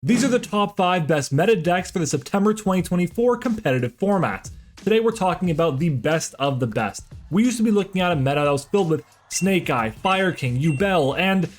These are the top 5 best meta decks for the September 2024 competitive format. Today we're talking about the best of the best. We used to be looking at a meta that was filled with Snake Eye, Fire King, Yubel, and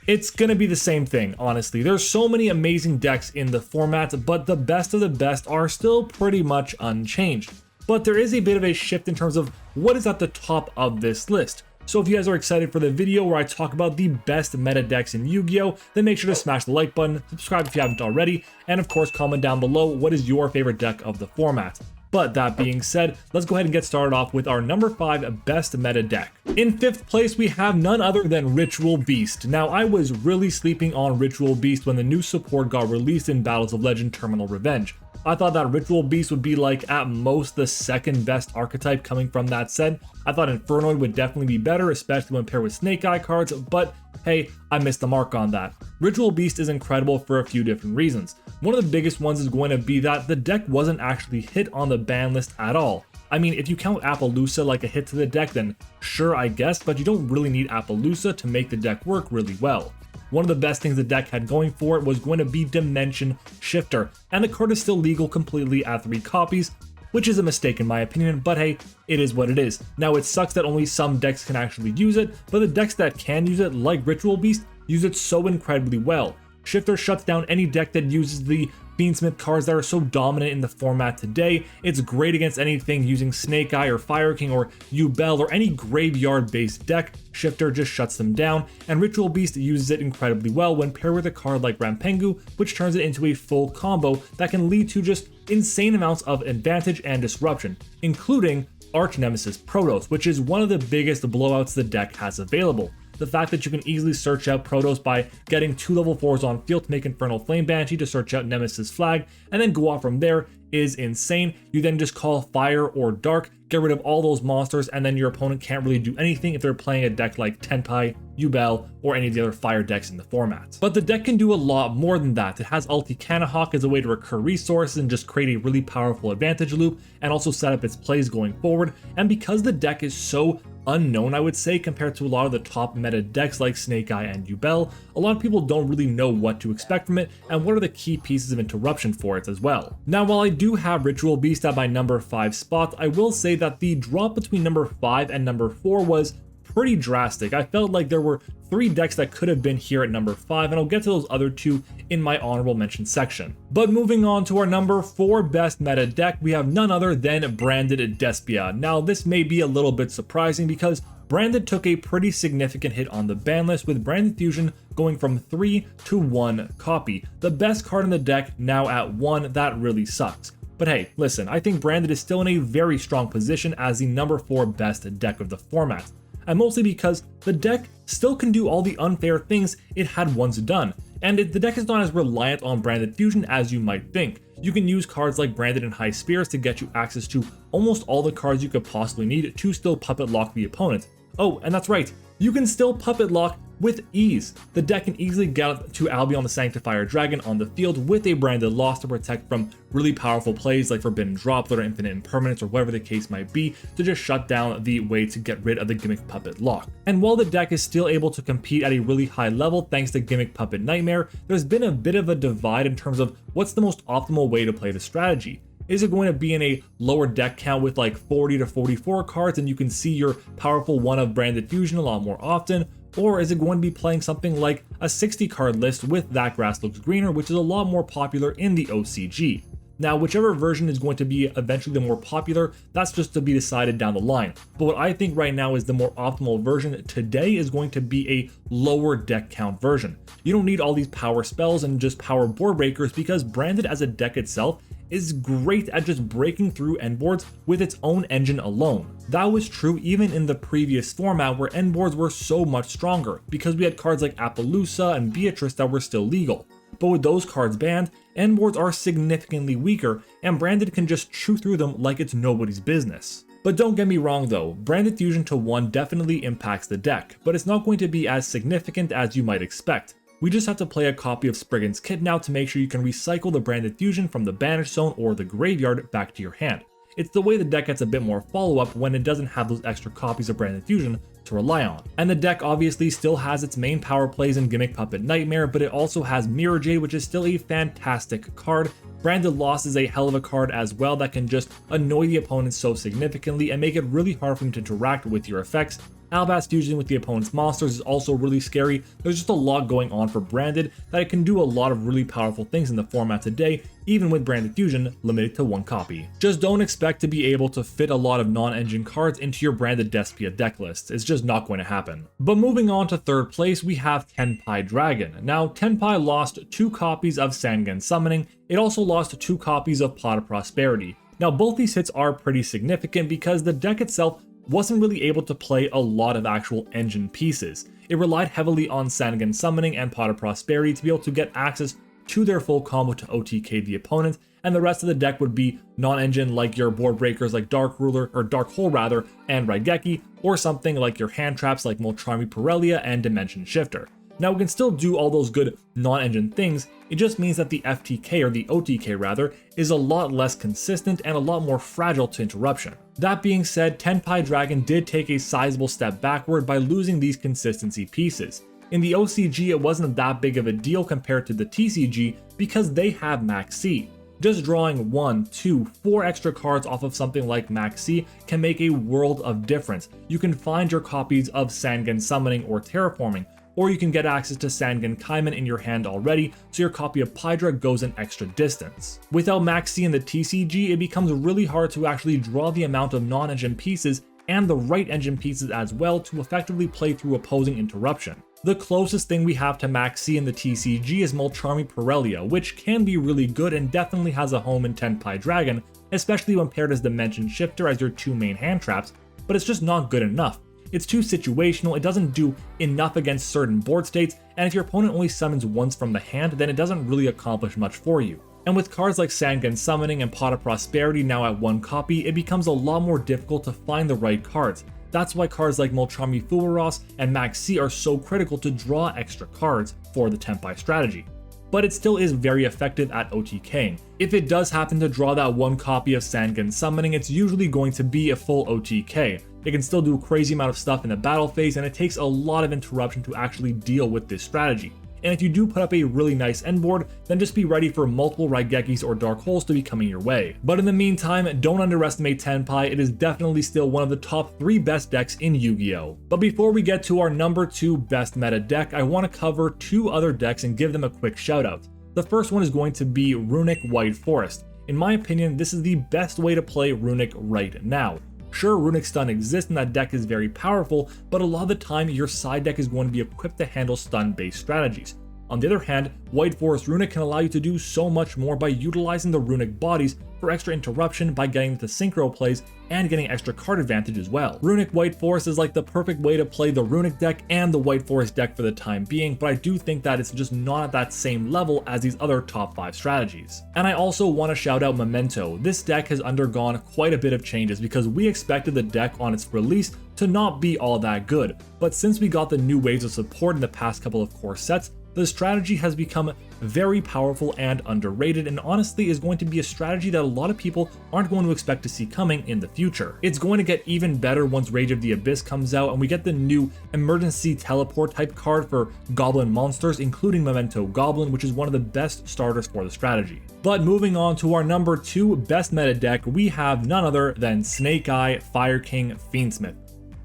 it's gonna be the same thing, honestly. There's so many amazing decks in the format, but the best of the best are still pretty much unchanged. But there is a bit of a shift in terms of what is at the top of this list. So if you guys are excited for the video where I talk about the best meta decks in Yu-Gi-Oh, then make sure to smash the like button, subscribe if you haven't already, and of course comment down below what is your favorite deck of the format. But that being said, let's go ahead and get started off with our number 5 best meta deck. In 5th place, we have none other than Ritual Beast. Now, I was really sleeping on Ritual Beast when the new support got released in Battles of Legend Terminal Revenge. I thought that Ritual Beast would be like at most the second best archetype coming from that set. I thought Infernoid would definitely be better, especially when paired with Snake Eye cards, but hey, I missed the mark on that. Ritual Beast is incredible for a few different reasons. One of the biggest ones is going to be that the deck wasn't actually hit on the ban list at all. I mean, if you count Appaloosa like a hit to the deck, then sure, I guess, but you don't really need Appaloosa to make the deck work really well. One of the best things the deck had going for it was going to be Dimension Shifter, and the card is still legal completely at 3 copies, which is a mistake in my opinion, but hey, it is what it is. Now it sucks that only some decks can actually use it, but the decks that can use it, like Ritual Beast, use it so incredibly well. Shifter shuts down any deck that uses the Fiendsmith cards that are so dominant in the format today. It's great against anything using Snake Eye or Fire King or Yubel or any graveyard based deck. Shifter just shuts them down, and Ritual Beast uses it incredibly well when paired with a card like Rampengu, which turns it into a full combo that can lead to just insane amounts of advantage and disruption, including Arch Nemesis Protos, which is one of the biggest blowouts the deck has available. The fact that you can easily search out Protos by getting 2 level 4s on field to make Infernal Flame Banshee to search out Nemesis Flag, and then go off from there is insane. You then just call Fire or Dark, get rid of all those monsters, and then your opponent can't really do anything if they're playing a deck like Tenpai, Yubel, or any of the other fire decks in the format. But the deck can do a lot more than that. It has Ulti Canahawk as a way to recur resources and just create a really powerful advantage loop, and also set up its plays going forward. And because the deck is so unknown, I would say, compared to a lot of the top meta decks like Snake Eye and Yubel, a lot of people don't really know what to expect from it and what are the key pieces of interruption for it as well. Now, while I do have Ritual Beast at my number 5 spot, I will say that the drop between number 5 and number 4 was pretty drastic. I felt like there were 3 decks that could have been here at number 5, and I'll get to those other 2 in my honorable mention section. But moving on to our number 4 best meta deck, we have none other than Branded Despia. Now this may be a little bit surprising because Branded took a pretty significant hit on the ban list, with Branded Fusion going from 3 to 1 copy. The best card in the deck now at 1, that really sucks. But hey, listen, I think Branded is still in a very strong position as the number 4 best deck of the format. And mostly because the deck still can do all the unfair things it had once done, and the deck is not as reliant on Branded Fusion as you might think. You can use cards like Branded and High Spears to get you access to almost all the cards you could possibly need to still puppet lock the opponent. Oh, and that's right, you can still puppet lock with ease. The deck can easily get to Albion the Sanctifier Dragon on the field with a Branded Loss to protect from really powerful plays like Forbidden Drop that are infinite impermanence or whatever the case might be, to just shut down the way to get rid of the Gimmick Puppet lock. And while the deck is still able to compete at a really high level thanks to Gimmick Puppet Nightmare, there's been a bit of a divide in terms of what's the most optimal way to play the strategy. Is it going to be in a lower deck count with like 40 to 44 cards and you can see your powerful one of Branded Fusion a lot more often? Or is it going to be playing something like a 60 card list with That Grass Looks Greener, which is a lot more popular in the OCG? Now, whichever version is going to be eventually the more popular, that's just to be decided down the line. But what I think right now is the more optimal version today is going to be a lower deck count version. You don't need all these power spells and just power board breakers because Branded as a deck itself is great at just breaking through end boards with its own engine alone. That was true even in the previous format where end boards were so much stronger because we had cards like Appaloosa and Beatrice that were still legal. But with those cards banned, end boards are significantly weaker and Branded can just chew through them like it's nobody's business. But don't get me wrong though, Branded Fusion to 1 definitely impacts the deck, but it's not going to be as significant as you might expect. We just have to play a copy of Spriggan's Kit now to make sure you can recycle the Branded Fusion from the Banish Zone or the Graveyard back to your hand. It's the way the deck gets a bit more follow-up when it doesn't have those extra copies of Branded Fusion to rely on. And the deck obviously still has its main power plays in Gimmick Puppet Nightmare, but it also has Mirror Jade, which is still a fantastic card. Branded Loss is a hell of a card as well that can just annoy the opponent so significantly and make it really hard for them to interact with your effects. Alabast fusing with the opponent's monsters is also really scary. There's just a lot going on for Branded that it can do a lot of really powerful things in the format today, even with Branded Fusion limited to 1 copy. Just don't expect to be able to fit a lot of non-engine cards into your Branded Despia deck list. It's just not going to happen. But moving on to 3rd place, we have Tenpai Dragon. Now, Tenpai lost 2 copies of Sangen Summoning. It also lost 2 copies of Pot of Prosperity. Now, both these hits are pretty significant because the deck itself wasn't really able to play a lot of actual engine pieces. It relied heavily on Sangen Summoning and Pot of Prosperity to be able to get access to their full combo to OTK the opponent, and the rest of the deck would be non-engine like your board breakers like Dark Ruler, or Dark Hole rather, and Raigeki, or something like your hand traps like Molcharmi Pirellia and Dimension Shifter. Now, we can still do all those good non-engine things, it just means that the FTK, or the OTK rather, is a lot less consistent and a lot more fragile to interruption. That being said, Tenpai Dragon did take a sizable step backward by losing these consistency pieces. In the OCG, it wasn't that big of a deal compared to the TCG because they have Max C. Just drawing 1, 2, 4 extra cards off of something like Max C can make a world of difference. You can find your copies of Sangen Summoning or Terraforming, or you can get access to Sangen Kaiman in your hand already, so your copy of Pydra goes an extra distance. Without Max C in the TCG, it becomes really hard to actually draw the amount of non-engine pieces and the right engine pieces as well to effectively play through opposing interruption. The closest thing we have to Max C in the TCG is Molcharmi Pirellia, which can be really good and definitely has a home in Tenpai Dragon, especially when paired as Dimension Shifter as your 2 main hand traps, but it's just not good enough. It's too situational, it doesn't do enough against certain board states, and if your opponent only summons once from the hand, then it doesn't really accomplish much for you. And with cards like Sangen Summoning and Pot of Prosperity now at 1 copy, it becomes a lot more difficult to find the right cards. That's why cards like Molcharmi Fuwaros and Max C are so critical to draw extra cards for the Tenpai strategy. But it still is very effective at OTKing. If it does happen to draw that 1 copy of Sangen Summoning, it's usually going to be a full OTK. It can still do a crazy amount of stuff in the battle phase, and it takes a lot of interruption to actually deal with this strategy. And if you do put up a really nice end board, then just be ready for multiple Raigekis or Dark Holes to be coming your way. But in the meantime, don't underestimate Tenpai, it is definitely still one of the top 3 best decks in Yu-Gi-Oh! But before we get to our number 2 best meta deck, I want to cover 2 other decks and give them a quick shout out. The first one is going to be Runic White Forest. In my opinion, this is the best way to play Runic right now. Sure, Runic Stun exists and that deck is very powerful, but a lot of the time your side deck is going to be equipped to handle stun-based strategies. On the other hand, White Forest Runic can allow you to do so much more by utilizing the Runic bodies for extra interruption by getting the synchro plays and getting extra card advantage as well. Runic White Forest is like the perfect way to play the Runic deck and the White Forest deck for the time being, but I do think that it's just not at that same level as these other top 5 strategies. And I also want to shout out Memento. This deck has undergone quite a bit of changes because we expected the deck on its release to not be all that good, but since we got the new waves of support in the past couple of core sets, the strategy has become very powerful and underrated, and honestly is going to be a strategy that a lot of people aren't going to expect to see coming in the future. It's going to get even better once Rage of the Abyss comes out and we get the new emergency teleport type card for Goblin monsters, including Memento Goblin, which is one of the best starters for the strategy. But moving on to our number 2 best meta deck, we have none other than Snake Eye Fire King Fiendsmith.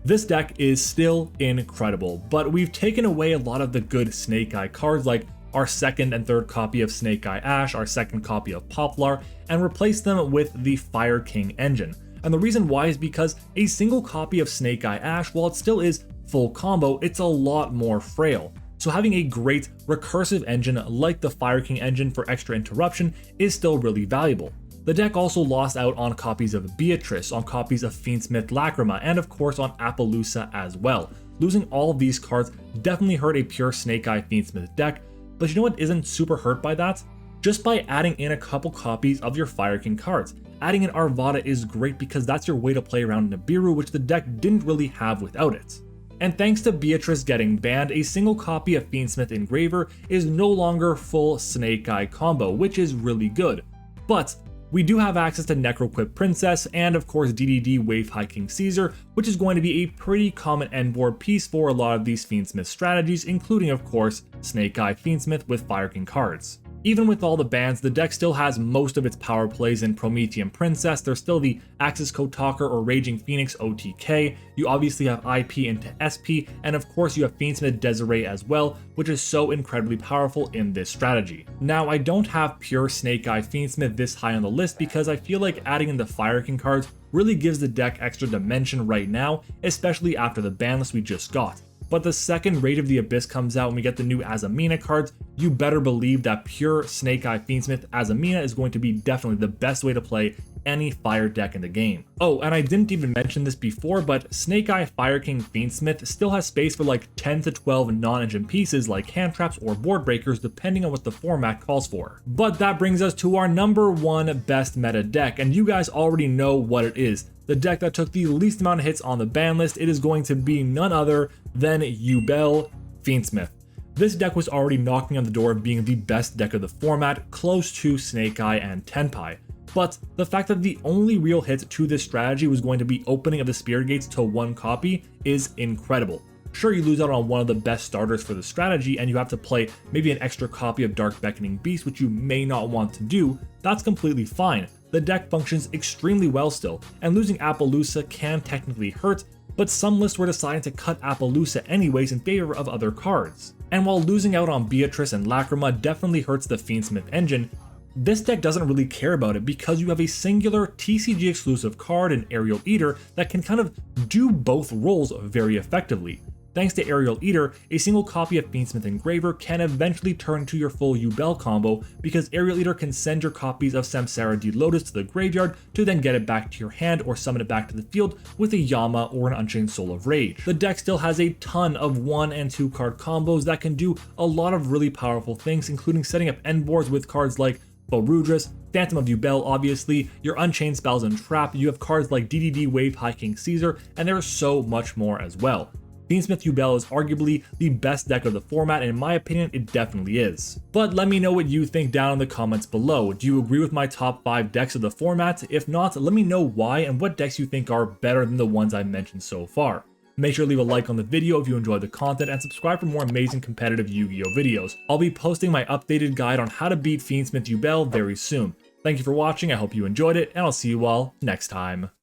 This deck is still incredible, but we've taken away a lot of the good Snake Eye cards like our 2nd and 3rd copy of Snake Eye Ash, our 2nd copy of Poplar, and replaced them with the Fire King engine. And the reason why is because a single copy of Snake Eye Ash, while it still is full combo, it's a lot more frail. So having a great recursive engine like the Fire King engine for extra interruption is still really valuable. The deck also lost out on copies of Beatrice, on copies of Fiendsmith Lacrima, and of course on Appaloosa as well. Losing all of these cards definitely hurt a pure Snake Eye Fiendsmith deck, but you know what isn't super hurt by that? Just by adding in a couple copies of your Fire King cards. Adding in Arvada is great because that's your way to play around Nibiru, which the deck didn't really have without it. And thanks to Beatrice getting banned, a single copy of Fiendsmith Engraver is no longer full Snake Eye combo, which is really good. But We do have access to Necroquip Princess and of course DDD Wave High King Caesar, which is going to be a pretty common end board piece for a lot of these Fiendsmith strategies, including of course Snake Eye Fiendsmith with Fire King cards. Even with all the bans, the deck still has most of its power plays in Promethean Princess. There's still the Axis Code Talker or Raging Phoenix OTK. You obviously have IP into SP, and of course you have Fiendsmith Desiree as well, which is so incredibly powerful in this strategy. Now, I don't have pure Snake Eye Fiendsmith this high on the list because I feel like adding in the Fire King cards really gives the deck extra dimension right now, especially after the ban list we just got. But the second Raid of the Abyss comes out and we get the new Azamina cards, you better believe that pure Snake Eye Fiendsmith Azamina is going to be definitely the best way to play any fire deck in the game. Oh, and I didn't even mention this before, but Snake Eye Fire King Fiendsmith still has space for like 10 to 12 non-engine pieces like hand traps or board breakers depending on what the format calls for. But that brings us to our number one best meta deck, and you guys already know what it is. The deck that took the least amount of hits on the ban list, it is going to be none other than Yubel Fiendsmith. This deck was already knocking on the door of being the best deck of the format, close to Snake Eye and Tenpai. But the fact that the only real hit to this strategy was going to be opening of the Spirit Gates to one copy is incredible. Sure, you lose out on one of the best starters for the strategy and you have to play maybe an extra copy of Dark Beckoning Beast, which you may not want to do. That's completely fine. The deck functions extremely well still, and losing Appaloosa can technically hurt, but some lists were deciding to cut Appaloosa anyways in favor of other cards. And while losing out on Beatrice and Lacrima definitely hurts the Fiendsmith engine, this deck doesn't really care about it because you have a singular TCG exclusive card in Aerial Eater that can kind of do both roles very effectively. Thanks to Aerial Eater, a single copy of Fiendsmith Engraver can eventually turn to your full Yubel combo because Aerial Eater can send your copies of Samsara D Lotus to the graveyard to then get it back to your hand or summon it back to the field with a Yama or an Unchained Soul of Rage. The deck still has a ton of 1 and 2 card combos that can do a lot of really powerful things, including setting up end boards with cards like Borudris, Phantom of Yubel obviously, your Unchained Spells and Trap, you have cards like DDD Wave High King Caesar, and there is so much more as well. Fiendsmith Yubel is arguably the best deck of the format, and in my opinion, it definitely is. But let me know what you think down in the comments below. Do you agree with my top 5 decks of the format? If not, let me know why and what decks you think are better than the ones I mentioned so far. Make sure to leave a like on the video if you enjoyed the content and subscribe for more amazing competitive Yu-Gi-Oh videos. I'll be posting my updated guide on how to beat Fiendsmith Yubel very soon. Thank you for watching, I hope you enjoyed it, and I'll see you all next time.